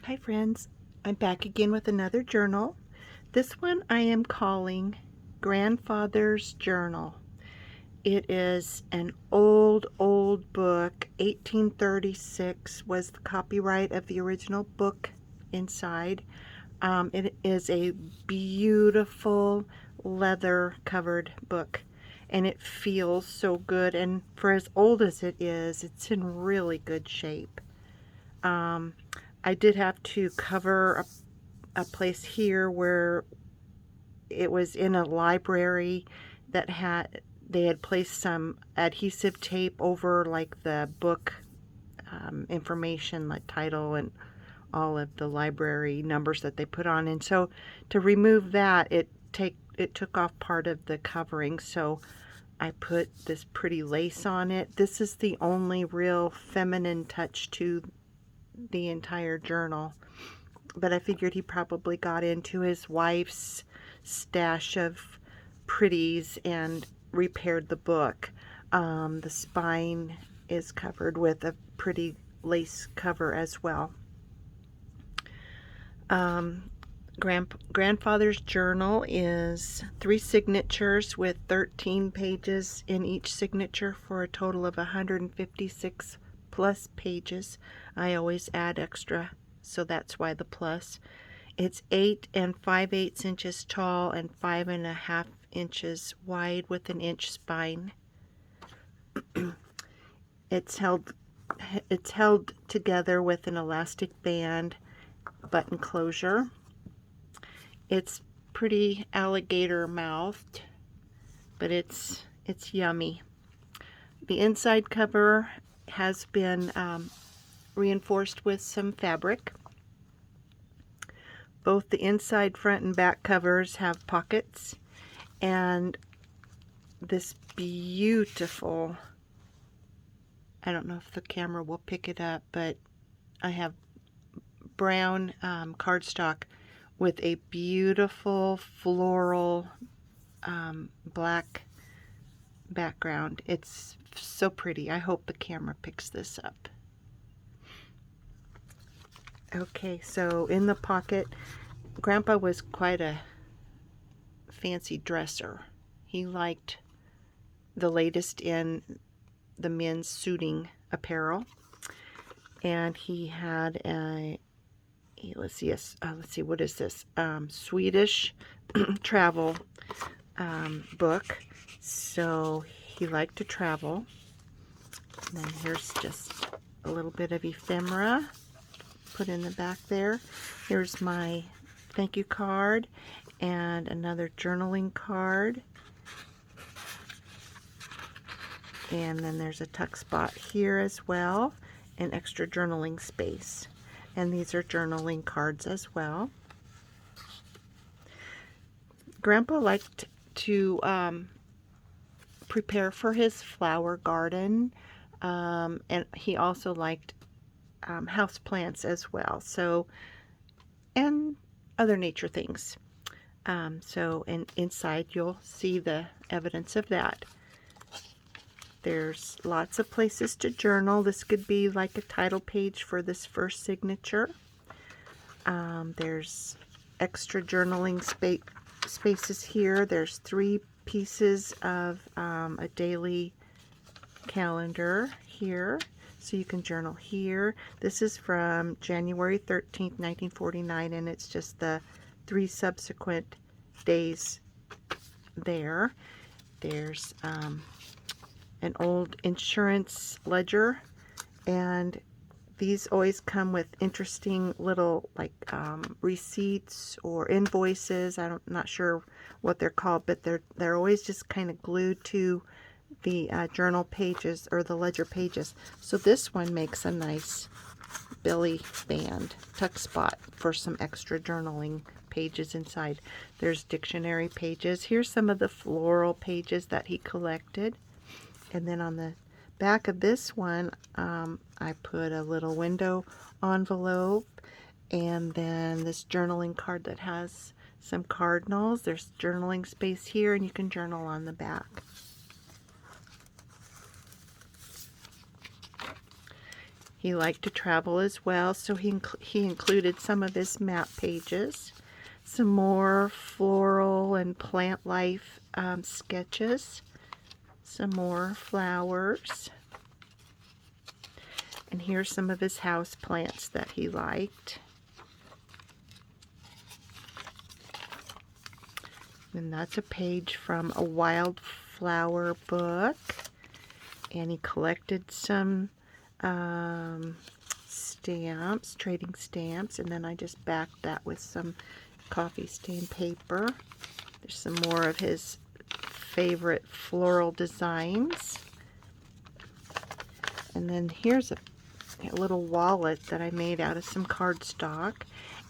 Hi friends, I'm back again with another journal. This one I am calling Grandfather's Journal. It is an old book. 1836 was the copyright of the original book inside. It is a beautiful leather covered book and it feels so good, and for as old as it is, it's in really good shape. I did have to cover a place here where it was in a library that they had placed some adhesive tape over like the book information, like title and all of the library numbers that they put on. And so to remove that, it took off part of the covering. So I put this pretty lace on it. This is the only real feminine touch to the entire journal, but I figured he probably got into his wife's stash of pretties and repaired the book. The spine is covered with a pretty lace cover as well. Grandfather's Journal is 3 signatures with 13 pages in each signature for a total of 156 plus pages. I always add extra, so that's why the plus. It's 8 5/8 inches tall and 5.5 inches wide with an inch spine. It's held together with an elastic band button closure. It's pretty alligator mouthed, but it's yummy. The inside cover has been reinforced with some fabric. Both the inside, front, and back covers have pockets, and this beautiful, I don't know if the camera will pick it up, but I have brown cardstock with a beautiful floral black background. It's so pretty. I hope the camera picks this up. Okay, so in the pocket, Grandpa was quite a fancy dresser. He liked the latest in the men's suiting apparel, and he had a let's see, what is this? Swedish travel book. So he liked to travel. And then here's just a little bit of ephemera put in the back there. Here's my thank you card and another journaling card. And then there's a tuck spot here as well, and extra journaling space. And these are journaling cards as well. Grandpa liked to prepare for his flower garden, and he also liked house plants as well, so, and other nature things. And inside you'll see the evidence of that. There's lots of places to journal. This could be like a title page for this first signature. There's extra journaling spaces here. There's 3 pieces of a daily calendar here, so you can journal here. This is from January 13th, 1949, and it's just the 3 subsequent days there. There's an old insurance ledger, and these always come with interesting little like receipts or invoices. I'm not sure what they're called, but they're always just kind of glued to the journal pages or the ledger pages. So this one makes a nice belly band tuck spot for some extra journaling pages inside. There's dictionary pages. Here's some of the floral pages that he collected. And then on the back of this one, I put a little window envelope, and then this journaling card that has some cardinals. There's journaling space here, and you can journal on the back. He liked to travel as well, so he included some of his map pages, some more floral and plant life sketches, some more flowers, and here's some of his house plants that he liked. And that's a page from a wildflower book, and he collected some stamps, trading stamps, and then I just backed that with some coffee stain paper. There's some more of his favorite floral designs. And then here's a little wallet that I made out of some cardstock,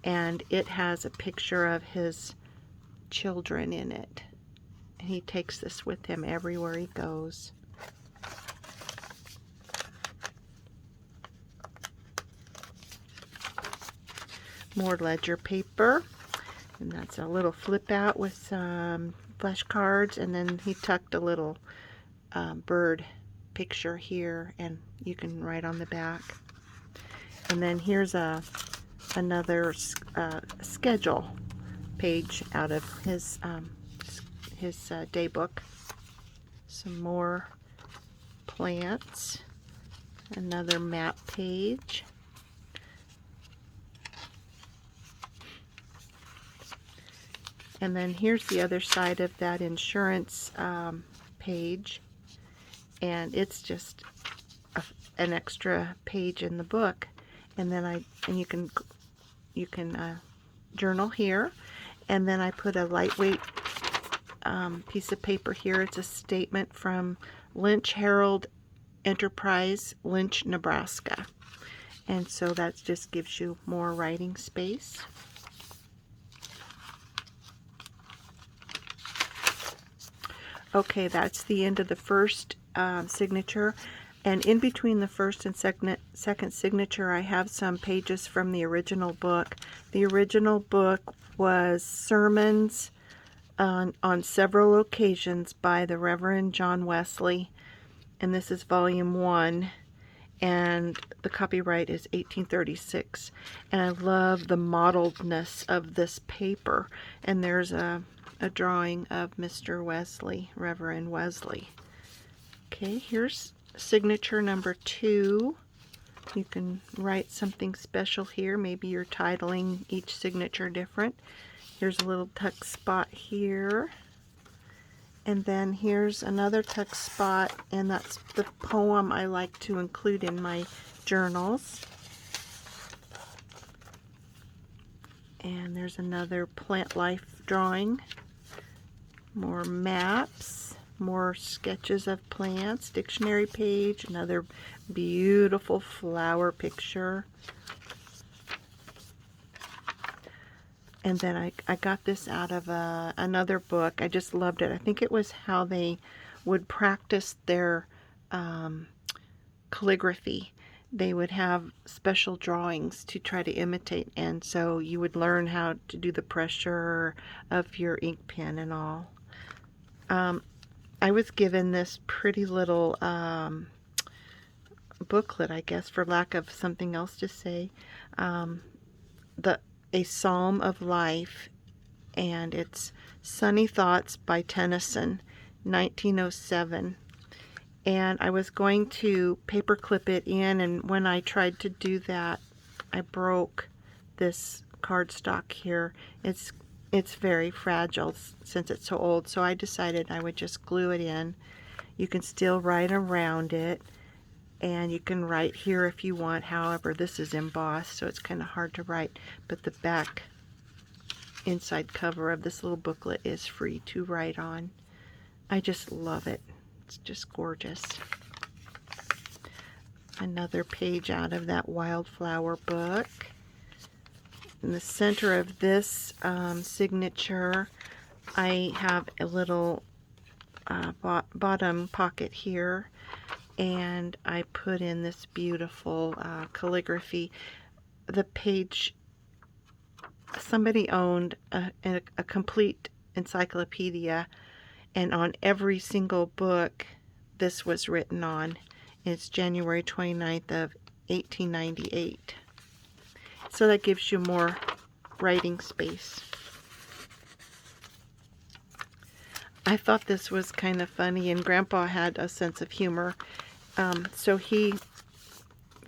and it has a picture of his children in it. And he takes this with him everywhere he goes. More ledger paper, and that's a little flip out with some flashcards, and then he tucked a little bird picture here, and you can write on the back. And then here's another schedule page out of his day book. Some more plants, another map page. And then here's the other side of that insurance page, and it's just an extra page in the book. And then you can journal here, and then I put a lightweight piece of paper here. It's a statement from Lynch Herald Enterprise, Lynch, Nebraska, and so that just gives you more writing space. Okay, that's the end of the first signature, and in between the first and second signature I have some pages from the original book. The original book was sermons on several occasions by the Reverend John Wesley, and this is volume 1, and the copyright is 1836. And I love the modeledness of this paper, and there's a drawing of Mr. Wesley, Reverend Wesley. Okay, here's signature number 2. You can write something special here. Maybe you're titling each signature different. Here's a little tuck spot here. And then here's another tuck spot, and that's the poem I like to include in my journals. And there's another plant life drawing. More maps, more sketches of plants, dictionary page, another beautiful flower picture. And then I got this out of another book. I just loved it. I think it was how they would practice their calligraphy. They would have special drawings to try to imitate, and so you would learn how to do the pressure of your ink pen and all. I was given this pretty little booklet, I guess, for lack of something else to say. A Psalm of Life, and it's Sunny Thoughts by Tennyson, 1907. And I was going to paperclip it in, and when I tried to do that, I broke this cardstock here. It's very fragile since it's so old, so I decided I would just glue it in. You can still write around it, and you can write here if you want. However, this is embossed, so it's kind of hard to write, but the back inside cover of this little booklet is free to write on. I just love it. It's just gorgeous. Another page out of that wildflower book. In the center of this signature, I have a little bottom pocket here, and I put in this beautiful calligraphy. The page, somebody owned a complete encyclopedia, and on every single book this was written on. It's January 29th of 1898. So that gives you more writing space. I thought this was kind of funny, and Grandpa had a sense of humor. So he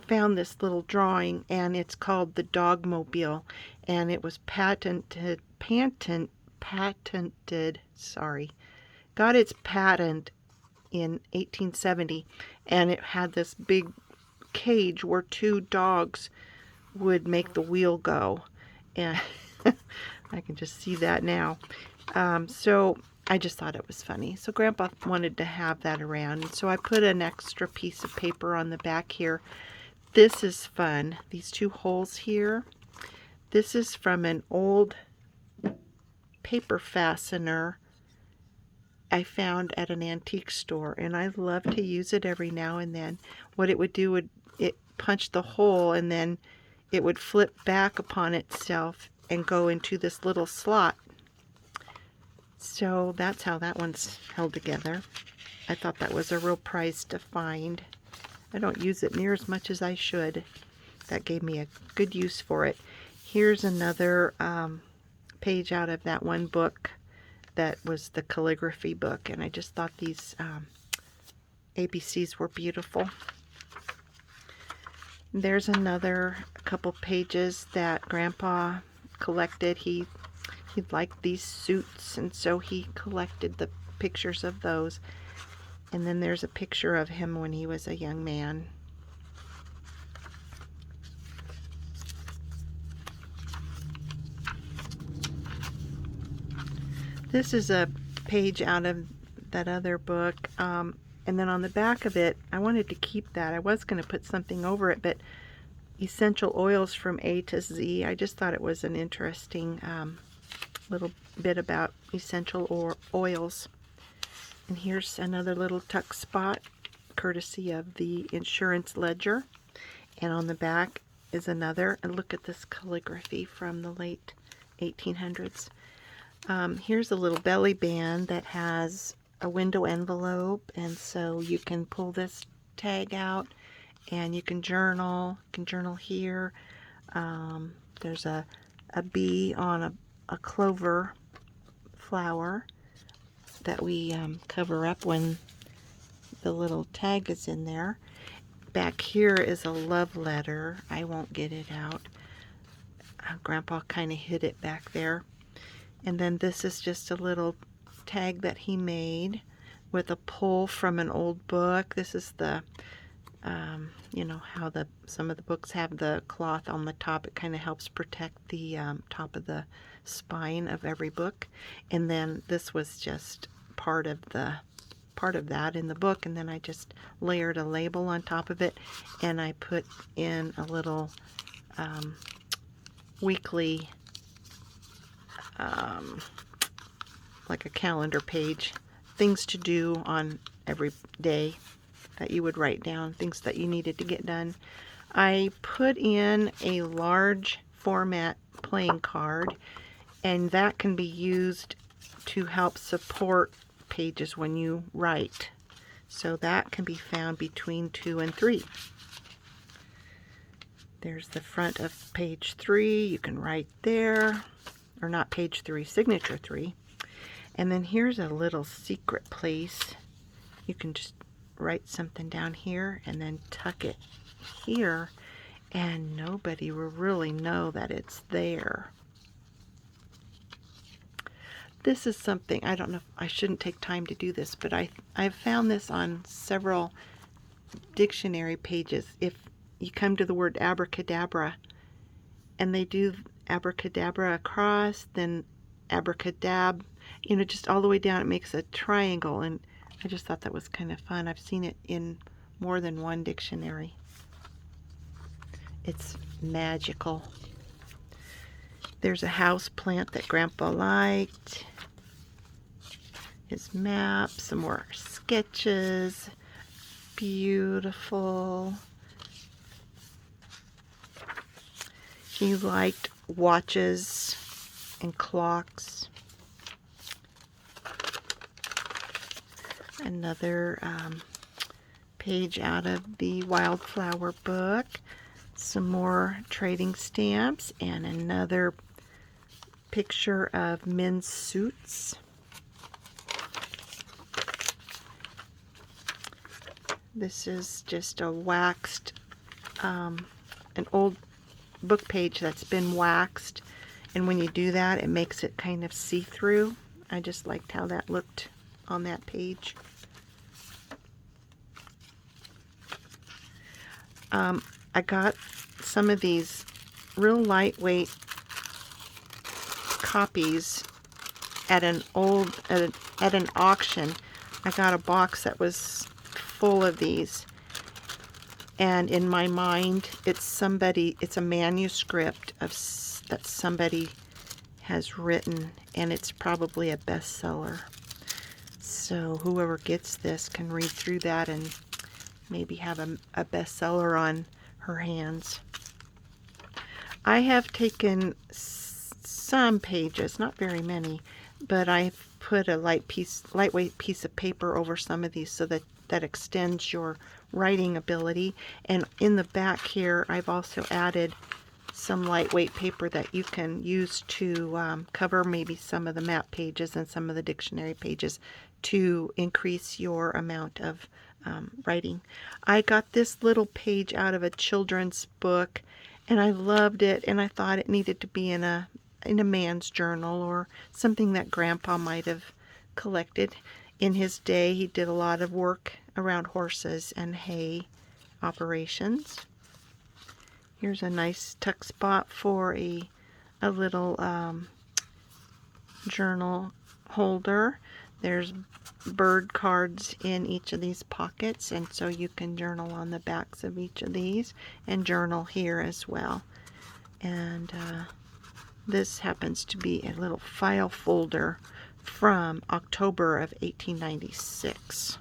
found this little drawing, and it's called the Dogmobile, and it was patented, sorry, got its patent in 1870, and it had this big cage where two dogs would make the wheel go, and I can just see that now. So I just thought it was funny. So Grandpa wanted to have that around, so I put an extra piece of paper on the back here. This is fun. These two holes here. This is from an old paper fastener I found at an antique store, and I love to use it every now and then. What it would do would it punch the hole, and then it would flip back upon itself and go into this little slot. So that's how that one's held together. I thought that was a real prize to find. I don't use it near as much as I should. That gave me a good use for it. Here's another page out of that one book that was the calligraphy book, and I just thought these ABCs were beautiful. There's another couple pages that Grandpa collected. He liked these suits, and so he collected the pictures of those. And then there's a picture of him when he was a young man. This is a page out of that other book, and then on the back of it, I wanted to keep that. I was going to put something over it, but essential oils from A to Z. I just thought it was an interesting little bit about essential oils. And here's another little tuck spot, courtesy of the insurance ledger. And on the back is another. And look at this calligraphy from the late 1800s. Here's a little belly band that has a window envelope, and so you can pull this tag out and you can journal. You can journal here. There's a bee on a clover flower that we cover up when the little tag is in there. Back here is a love letter. I won't get it out. Grandpa kind of hid it back there. And then this is just a little tag that he made with a pull from an old book. This is the, you know, how some of the books have the cloth on the top. It kind of helps protect the top of the spine of every book. And then this was just part of that in the book, and then I just layered a label on top of it, and I put in a little weekly like a calendar page, things to do on every day that you would write down, things that you needed to get done. I put in a large format playing card, and that can be used to help support pages when you write. So that can be found between 2 and 3. There's the front of page 3. You can write there, or not page 3, signature 3. And then here's a little secret place. You can just write something down here and then tuck it here, and nobody will really know that it's there. This is something, I don't know, I shouldn't take time to do this, but I've found this on several dictionary pages. If you come to the word abracadabra, and they do abracadabra across, then abracadab, you know, just all the way down, it makes a triangle, and I just thought that was kind of fun. I've seen it in more than one dictionary. It's magical. There's a house plant that Grandpa liked. His map, some more sketches. Beautiful. He liked watches and clocks. Another page out of the Wildflower book. some more trading stamps and another picture of men's suits. This is just a waxed, an old book page that's been waxed, and when you do that it makes it kind of see-through. I just liked how that looked on that page. I got some of these real lightweight copies at an auction. I got a box that was full of these, and in my mind it's a manuscript that somebody has written, and it's probably a bestseller. So whoever gets this can read through that and maybe have a bestseller on her hands. I have taken some pages, not very many, but I've put a lightweight piece of paper over some of these so that extends your writing ability. And in the back here I've also added some lightweight paper that you can use to cover maybe some of the map pages and some of the dictionary pages to increase your amount of writing. I got this little page out of a children's book, and I loved it, and I thought it needed to be in a man's journal or something that Grandpa might have collected. In his day, he did a lot of work around horses and hay operations. Here's a nice tuck spot for a little journal holder. There's bird cards in each of these pockets, and so you can journal on the backs of each of these and journal here as well. And this happens to be a little file folder from October of 1896.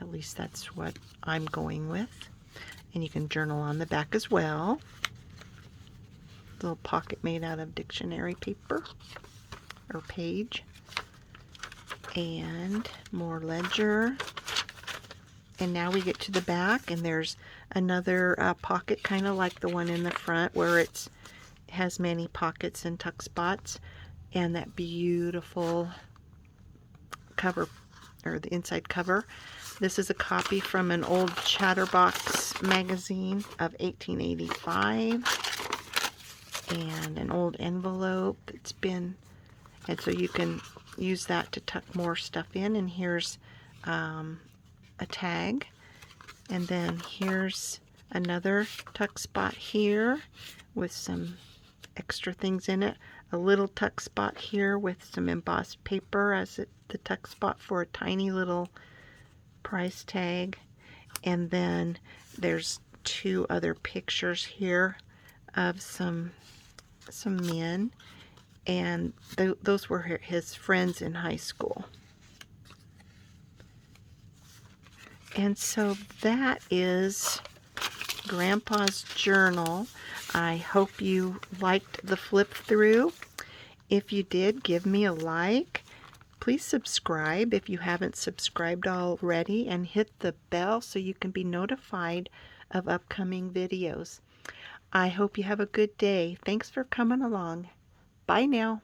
At least that's what I'm going with. And you can journal on the back as well. Little pocket made out of dictionary paper or page. And more ledger. And now we get to the back, and there's another pocket, kind of like the one in the front, where it has many pockets and tuck spots, and that beautiful cover, or the inside cover. This is a copy from an old Chatterbox magazine of 1885, and an old envelope that's been, and so you can use that to tuck more stuff in. And here's a tag, and then here's another tuck spot here with some extra things in it, a little tuck spot here with some embossed paper as the tuck spot for a tiny little price tag, and then there's two other pictures here of some men, and those were his friends in high school. And so that is Grandpa's journal. I hope you liked the flip through. If you did, give me a like. Please subscribe if you haven't subscribed already, and hit the bell so you can be notified of upcoming videos. I hope you have a good day. Thanks for coming along. Bye now.